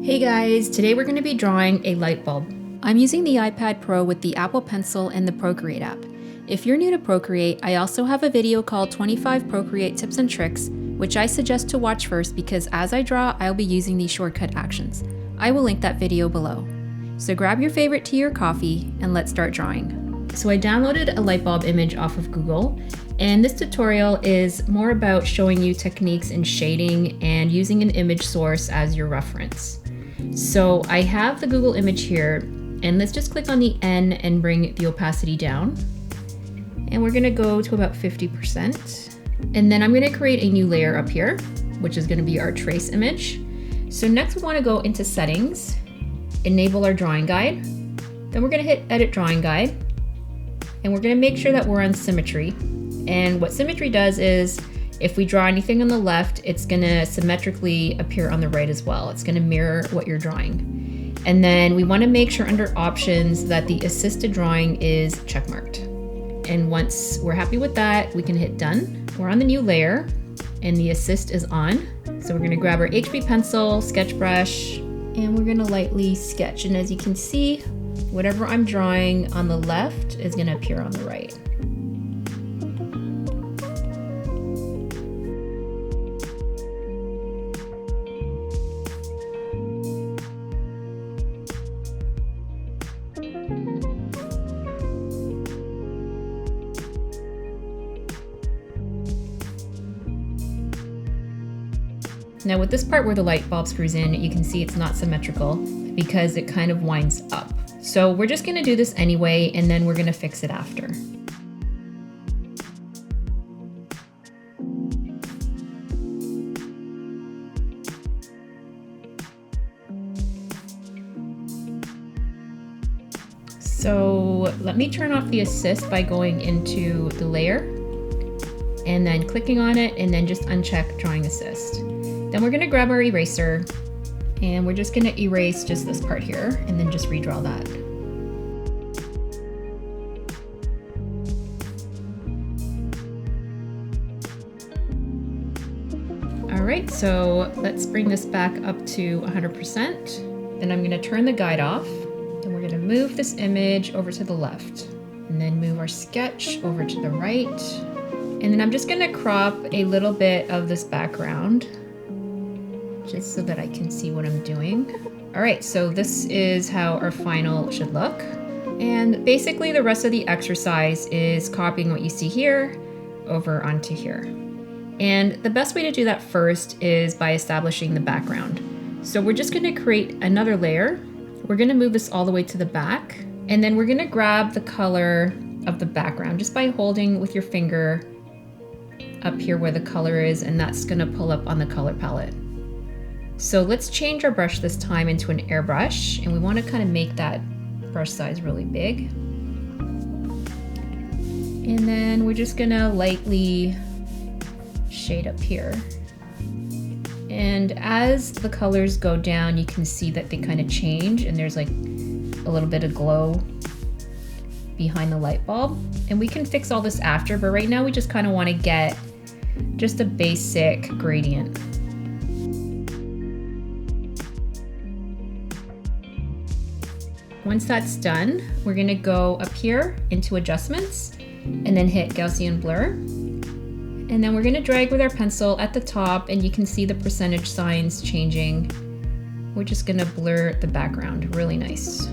Hey guys, today we're going to be drawing a light bulb. I'm using the iPad Pro with the Apple Pencil and the Procreate app. If you're new to Procreate, I also have a video called 25 Procreate Tips and Tricks, which I suggest to watch first because as I draw, I'll be using these shortcut actions. I will link that video below. So grab your favorite tea or coffee and let's start drawing. So I downloaded a light bulb image off of Google, and this tutorial is more about showing you techniques in shading and using an image source as your reference. So I have the Google image here, and let's just click on the N and bring the opacity down. And we're gonna go to about 50%. And then I'm gonna create a new layer up here, which is gonna be our trace image. So next we wanna go into settings, enable our drawing guide. Then we're gonna hit edit drawing guide. And we're gonna make sure that we're on symmetry. And what symmetry does is, if we draw anything on the left, it's gonna symmetrically appear on the right as well. It's gonna mirror what you're drawing. And then we wanna make sure under options that the assisted drawing is checkmarked. And once we're happy with that, we can hit done. We're on the new layer and the assist is on. So we're gonna grab our HB pencil, sketch brush, and we're gonna lightly sketch. And as you can see, whatever I'm drawing on the left is gonna appear on the right. Now with this part where the light bulb screws in, you can see it's not symmetrical because it kind of winds up. So we're just gonna do this anyway, and then we're gonna fix it after. So let me turn off the assist by going into the layer and then clicking on it and then just uncheck drawing assist. Then we're gonna grab our eraser and we're just gonna erase just this part here and then just redraw that. All right, so let's bring this back up to 100%. Then I'm gonna turn the guide off and we're gonna move this image over to the left and then move our sketch over to the right. And then I'm just gonna crop a little bit of this background just so that I can see what I'm doing. All right, so this is how our final should look. And basically the rest of the exercise is copying what you see here over onto here. And the best way to do that first is by establishing the background. So we're just gonna create another layer. We're gonna move this all the way to the back, and then we're gonna grab the color of the background just by holding with your finger up here where the color is, and that's gonna pull up on the color palette. So let's change our brush this time into an airbrush, and we want to kind of make that brush size really big. And then we're just gonna lightly shade up here. And as the colors go down, you can see that they kind of change, and there's like a little bit of glow behind the light bulb. And we can fix all this after, but right now we just kind of want to get just a basic gradient. Once that's done, we're gonna go up here into adjustments and then hit Gaussian blur. And then we're gonna drag with our pencil at the top, and you can see the percentage signs changing. We're just gonna blur the background, really nice.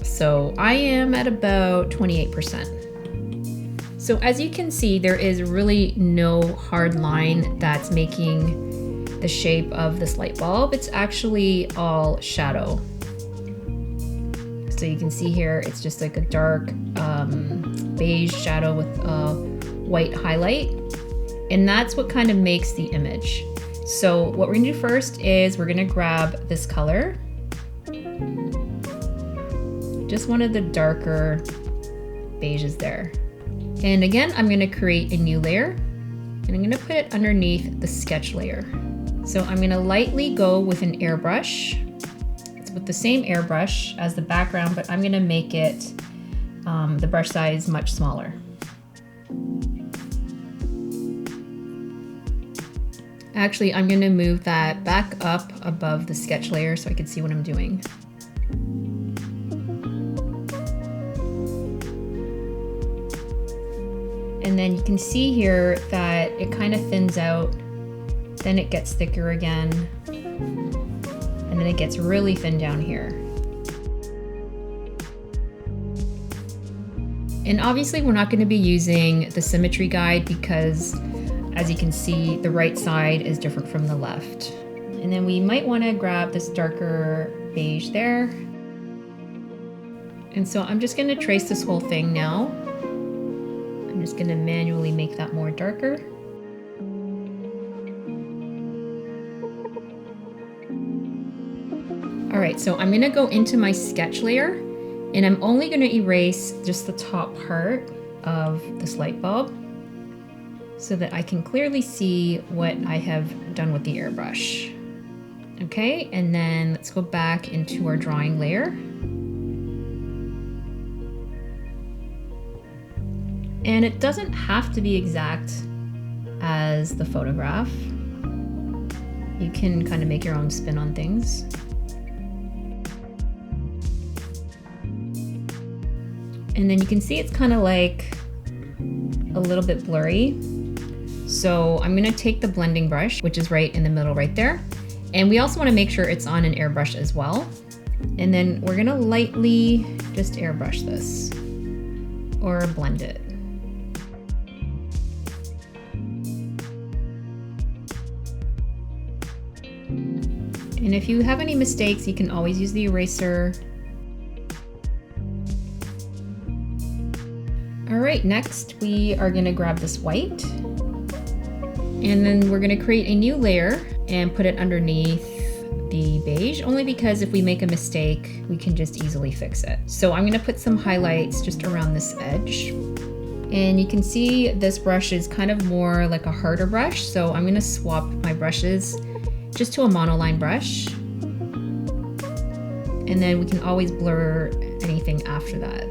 So I am at about 28%. So as you can see, there is really no hard line that's making the shape of this light bulb. It's actually all shadow. So you can see here, it's just like a dark beige shadow with a white highlight. And that's what kind of makes the image. So what we're gonna do first is we're gonna grab this color, just one of the darker beiges there. And again, I'm gonna create a new layer, and I'm gonna put it underneath the sketch layer. So I'm gonna lightly go with an airbrush. It's with the same airbrush as the background, but I'm gonna make it the brush size much smaller. Actually, I'm gonna move that back up above the sketch layer so I can see what I'm doing. And then you can see here that it kind of thins out, then it gets thicker again, and then it gets really thin down here. And obviously we're not going to be using the symmetry guide because, as you can see, the right side is different from the left. And then we might want to grab this darker beige there. And so I'm just going to trace this whole thing now. I'm just going to manually make that more darker. All right, so I'm going to go into my sketch layer, and I'm only going to erase just the top part of this light bulb so that I can clearly see what I have done with the airbrush. Okay, and then let's go back into our drawing layer. And it doesn't have to be exact as the photograph. You can kind of make your own spin on things. And then you can see it's kind of like a little bit blurry. So I'm gonna take the blending brush, which is right in the middle right there. And we also wanna make sure it's on an airbrush as well. And then we're gonna lightly just airbrush this or blend it. And if you have any mistakes, you can always use the eraser. All right, next we are gonna grab this white, and then we're gonna create a new layer and put it underneath the beige, only because if we make a mistake, we can just easily fix it. So I'm gonna put some highlights just around this edge. And you can see this brush is kind of more like a harder brush, so I'm gonna swap my brushes just to a monoline brush. And then we can always blur anything after that.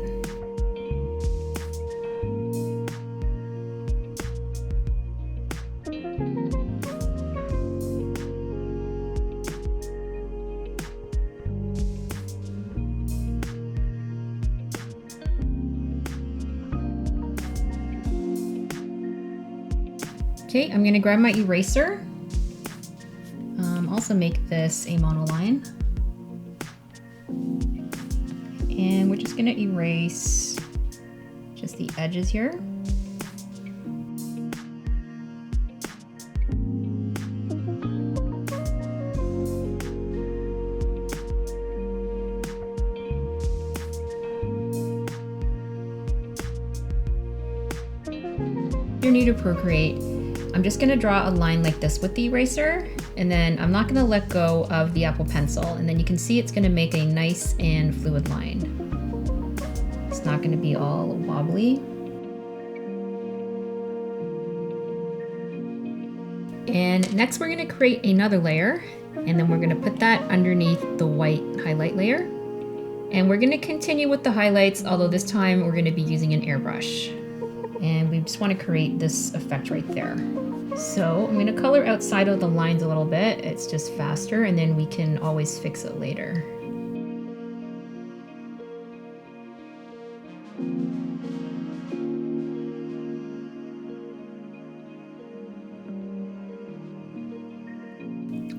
Okay, I'm gonna grab my eraser. Also make this a monoline. And we're just gonna erase just the edges here. If you're new to Procreate, I'm just gonna draw a line like this with the eraser, and then I'm not gonna let go of the Apple Pencil, and then you can see it's gonna make a nice and fluid line. It's not gonna be all wobbly. And next we're gonna create another layer, and then we're gonna put that underneath the white highlight layer. And we're gonna continue with the highlights, although this time we're gonna be using an airbrush. And we just want to create this effect right there. So I'm going to color outside of the lines a little bit. It's just faster, and then we can always fix it later.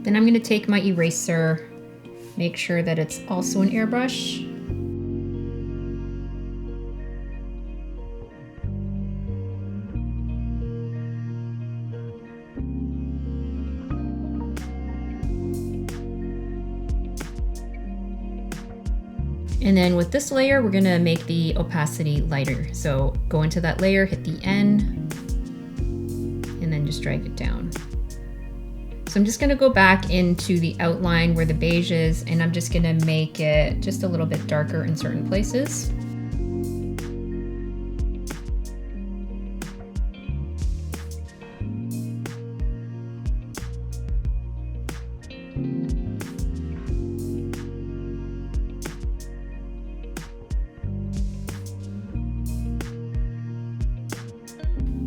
Then I'm going to take my eraser, make sure that it's also an airbrush. And then with this layer, we're gonna make the opacity lighter. So go into that layer, hit the N, and then just drag it down. So I'm just gonna go back into the outline where the beige is, and I'm just gonna make it just a little bit darker in certain places.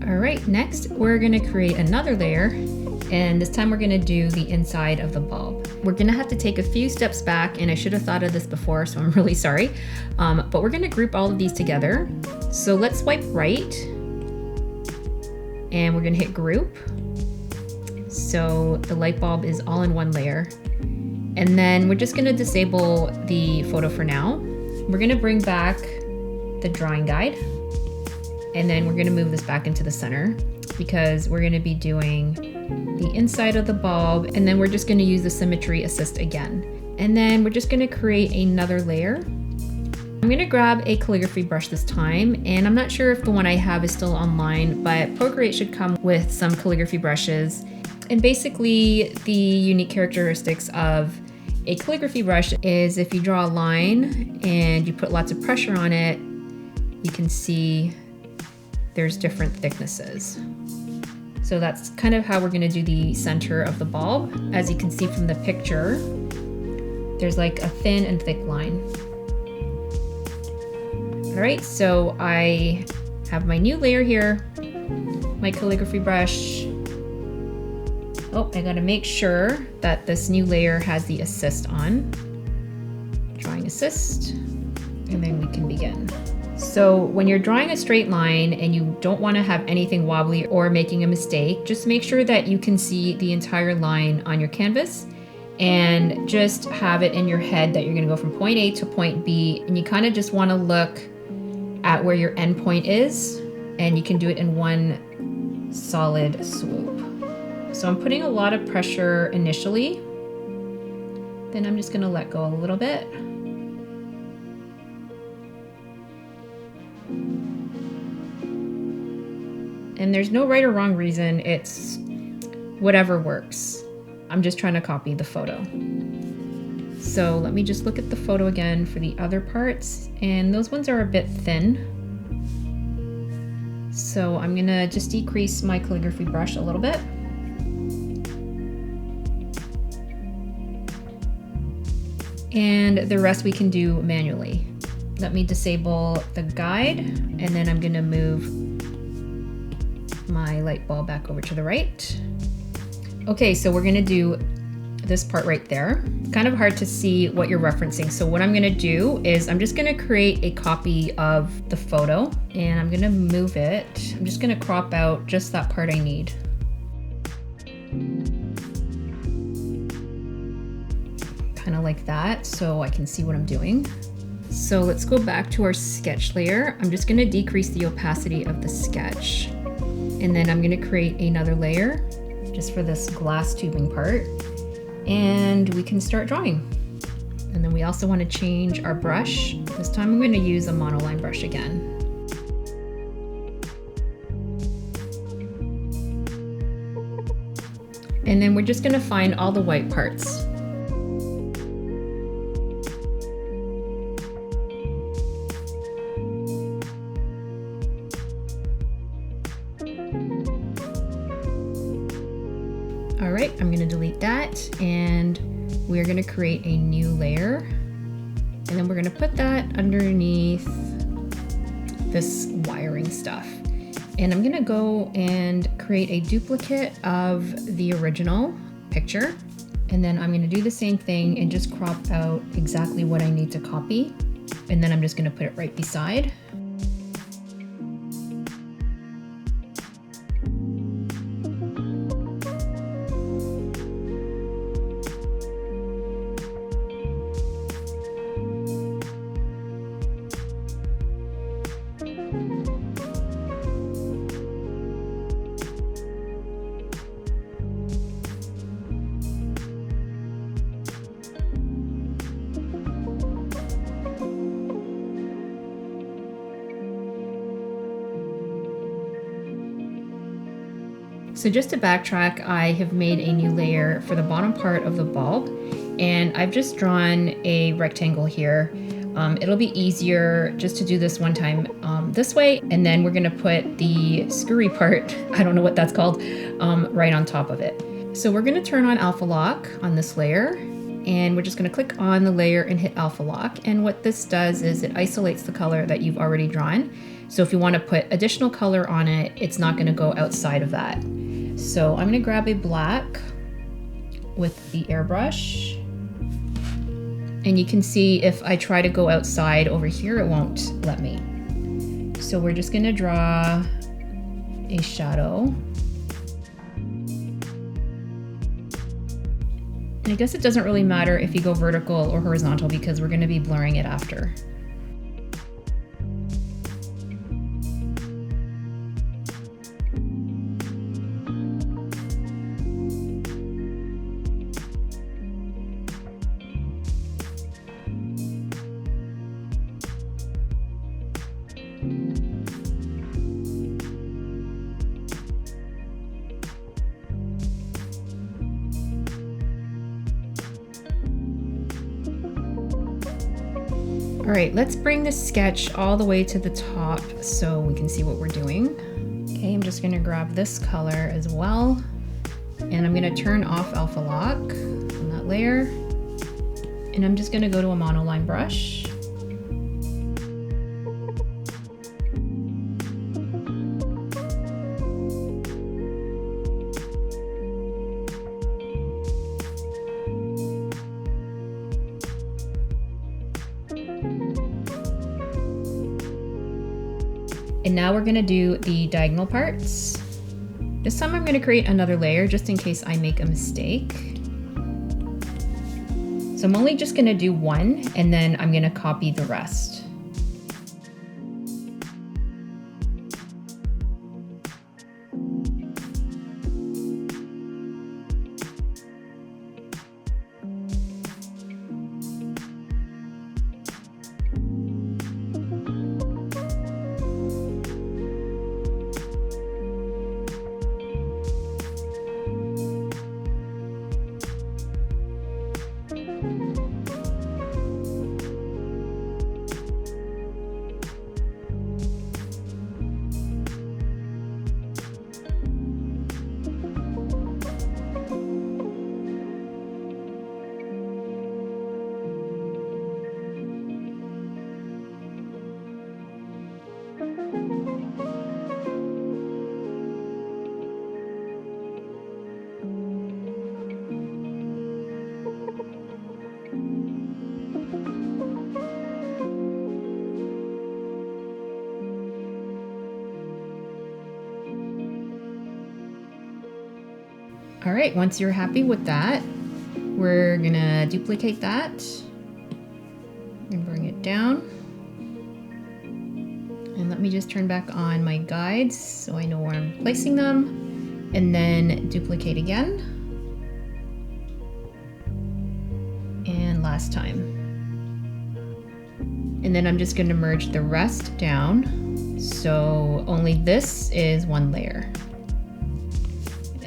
All right, next we're gonna create another layer, And this time we're gonna do the inside of the bulb. We're gonna have to take a few steps back, and I should have thought of this before, so I'm really sorry. But we're gonna group all of these together. So let's swipe right, and we're gonna hit group. So the light bulb is all in one layer. And then we're just gonna disable the photo for now. We're gonna bring back the drawing guide, and then we're gonna move this back into the center because we're gonna be doing the inside of the bulb, and then we're just gonna use the symmetry assist again. And then we're just gonna create another layer. I'm gonna grab a calligraphy brush this time, and I'm not sure if the one I have is still online, but Procreate should come with some calligraphy brushes. And basically the unique characteristics of a calligraphy brush is if you draw a line and you put lots of pressure on it, you can see there's different thicknesses. So that's kind of how we're gonna do the center of the bulb. As you can see from the picture, there's like a thin and thick line. All right, so I have my new layer here, my calligraphy brush. Oh, I gotta make sure that this new layer has the assist on. Drawing assist, and then we can begin. So when you're drawing a straight line and you don't wanna have anything wobbly or making a mistake, just make sure that you can see the entire line on your canvas, and just have it in your head that you're gonna go from point A to point B, and you kinda just wanna look at where your end point is, and you can do it in one solid swoop. So I'm putting a lot of pressure initially, then I'm just gonna let go a little bit. And there's no right or wrong reason, it's whatever works. I'm just trying to copy the photo. So let me just look at the photo again for the other parts, and those ones are a bit thin. So I'm gonna just decrease my calligraphy brush a little bit. And the rest we can do manually. Let me disable the guide, and then I'm gonna move my light bulb back over to the right. Okay, so we're gonna do this part right there. It's kind of hard to see what you're referencing. So what I'm gonna do is I'm just gonna create a copy of the photo, and I'm gonna move it. I'm just gonna crop out just that part I need. Kind of like that, so I can see what I'm doing. So let's go back to our sketch layer. I'm just gonna decrease the opacity of the sketch. And then I'm gonna create another layer just for this glass tubing part. And we can start drawing. And then we also wanna change our brush. This time I'm gonna use a monoline brush again. And then we're just gonna find all the white parts. All right, I'm gonna delete that, and we're gonna create a new layer, and then we're gonna put that underneath this wiring stuff. And I'm gonna go and create a duplicate of the original picture, and then I'm gonna do the same thing and just crop out exactly what I need to copy, and then I'm just gonna put it right beside. So just to backtrack, I have made a new layer for the bottom part of the bulb, and I've just drawn a rectangle here. It'll be easier just to do this one time this way, and then we're gonna put the screwy part, I don't know what that's called, right on top of it. So we're gonna turn on alpha lock on this layer, and we're just gonna click on the layer and hit alpha lock. And what this does is it isolates the color that you've already drawn. So if you wanna put additional color on it, it's not gonna go outside of that. So I'm gonna grab a black with the airbrush. And you can see if I try to go outside over here, it won't let me. So we're just gonna draw a shadow. And I guess it doesn't really matter if you go vertical or horizontal because we're gonna be blurring it after. All right, let's bring this sketch all the way to the top so we can see what we're doing. Okay, I'm just gonna grab this color as well. And I'm gonna turn off alpha lock on that layer. And I'm just gonna go to a monoline brush. And now we're gonna do the diagonal parts. This time I'm gonna create another layer just in case I make a mistake. So I'm only just gonna do one and then I'm gonna copy the rest. All right, once you're happy with that, we're gonna duplicate that and bring it down. And let me just turn back on my guides so I know where I'm placing them, and then duplicate again. And last time. And then I'm just gonna merge the rest down. So only this is one layer.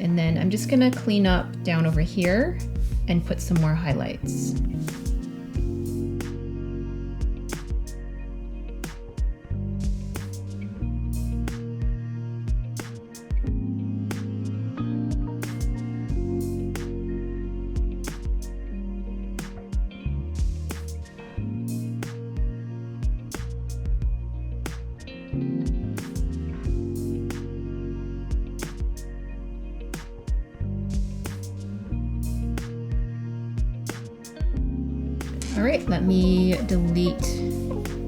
And then I'm just gonna clean up down over here and put some more highlights. All right, let me delete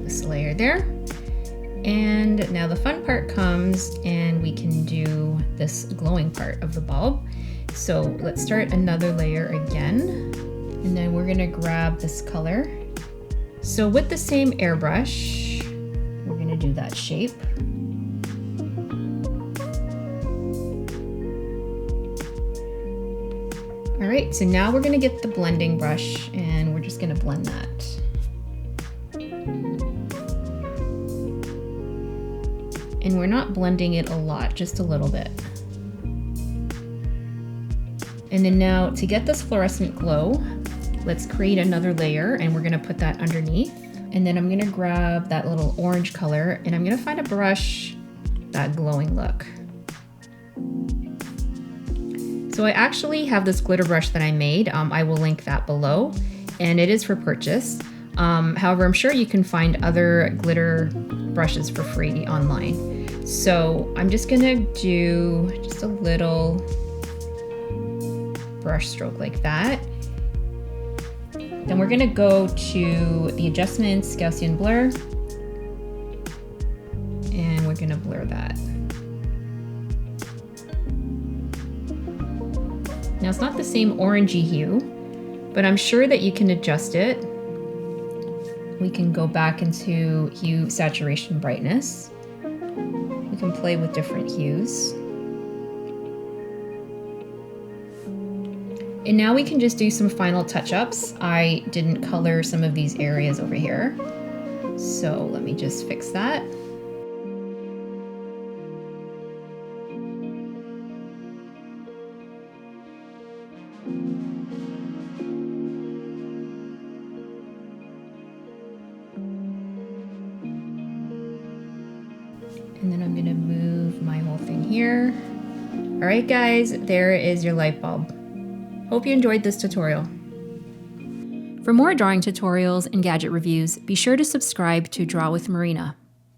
this layer there. And now the fun part comes and we can do this glowing part of the bulb. So let's start another layer again. And then we're gonna grab this color. So with the same airbrush, we're gonna do that shape. All right, so now we're gonna get the blending brush and we're just gonna blend that. And we're not blending it a lot, just a little bit. And then now to get this fluorescent glow, let's create another layer and we're gonna put that underneath. And then I'm gonna grab that little orange color and I'm gonna find a brush, that glowing look. So I actually have this glitter brush that I made. I will link that below and it is for purchase. However, I'm sure you can find other glitter brushes for free online. So I'm just gonna do just a little brush stroke like that. Then we're gonna go to the adjustments, Gaussian blur, and we're gonna blur that. Now it's not the same orangey hue, but I'm sure that you can adjust it. We can go back into hue, saturation, brightness. We can play with different hues. And now we can just do some final touch-ups. I didn't color some of these areas over here, so let me just fix that. And then I'm gonna move my whole thing here. All right, guys, there is your light bulb. Hope you enjoyed this tutorial. For more drawing tutorials and gadget reviews, be sure to subscribe to Draw with Marina.